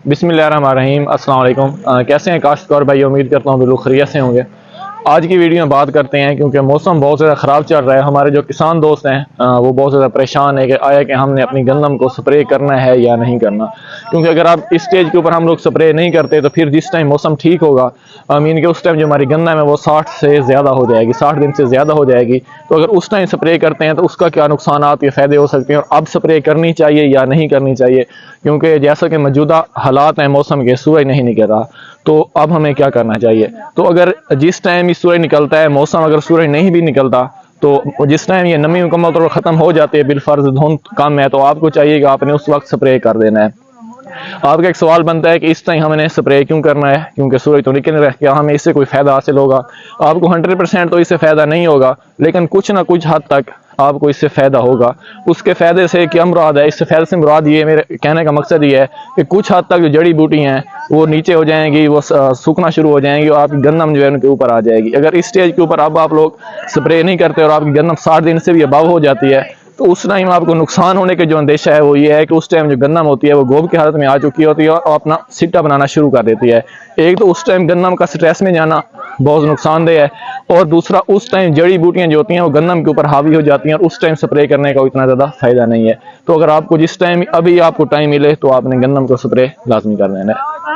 बिस्मिल्लाहिर्रहमानिर्रहीम। अस्सलाम वालेकुम। कैसे हैं काश्तकार भाई? उम्मीद करता हूँ बिल्कुल खैरियत से होंगे। आज की वीडियो में बात करते हैं क्योंकि मौसम बहुत ज़्यादा ख़राब चल रहा है। हमारे जो किसान दोस्त हैं वो बहुत ज़्यादा परेशान है कि आया कि हमने अपनी गंदम को स्प्रे करना है या नहीं करना। क्योंकि अगर आप इस स्टेज के ऊपर हम लोग स्प्रे नहीं करते तो फिर जिस टाइम मौसम ठीक होगा, मीन कि उस टाइम जो हमारी गंदम है वो 60 से ज़्यादा हो जाएगी, 60 दिन से ज़्यादा हो जाएगी। तो अगर उस टाइम स्प्रे करते हैं तो उसका क्या नुकसान या फ़ायदे हो सकते हैं, और अब स्प्रे करनी चाहिए या नहीं करनी चाहिए। क्योंकि जैसा कि मौजूदा हालात हैं मौसम के, सूरज नहीं निकल रहा, तो अब हमें क्या करना चाहिए। तो अगर जिस टाइम ये सूरज निकलता है, मौसम अगर सूरज नहीं भी निकलता, तो जिस टाइम ये नमी मुकम्मल तौर पर ख़त्म हो जाती है, बिलफर्ज धुंध कम है, तो आपको चाहिए कि आपने उस वक्त स्प्रे कर देना है। आपका एक सवाल बनता है कि इस टाइम हमने स्प्रे क्यों करना है, क्योंकि सूरज तो निकल रहा है, क्या हमें इससे कोई फ़ायदा हासिल होगा? आपको 100% तो इससे फ़ायदा नहीं होगा, लेकिन कुछ ना कुछ हद तक आपको इससे फ़ायदा होगा। उसके फ़ायदे से क्या मुराद है? इससे फ़ायदे से मुराद ये, मेरे कहने का मकसद ये है कि कुछ हद तक जो जड़ी बूटी हैं वो नीचे हो जाएंगी, वो सूखना शुरू हो जाएंगी और आपकी गंदम जो है उनके ऊपर आ जाएगी। अगर इस स्टेज के ऊपर अब आप लोग स्प्रे नहीं करते और आपकी गंदम 60 दिन से भी अबव हो जाती है, तो उस टाइम आपको नुकसान होने के जो अंदेशा है वो ये है कि उस टाइम जो गंदम होती है वो गोब की हालत में आ चुकी होती है और अपना सिट्टा बनाना शुरू कर देती है। एक तो उस टाइम गंदम का स्ट्रेस में जाना बहुत नुकसानदेह है, और दूसरा उस टाइम जड़ी बूटियां जो होती हैं वो गंदम के ऊपर हावी हो जाती हैं और उस टाइम स्प्रे करने का इतना ज़्यादा फ़ायदा नहीं है। तो अगर आपको जिस टाइम अभी आपको टाइम मिले तो आपने गंदम को स्प्रे लाजमी कर देना है।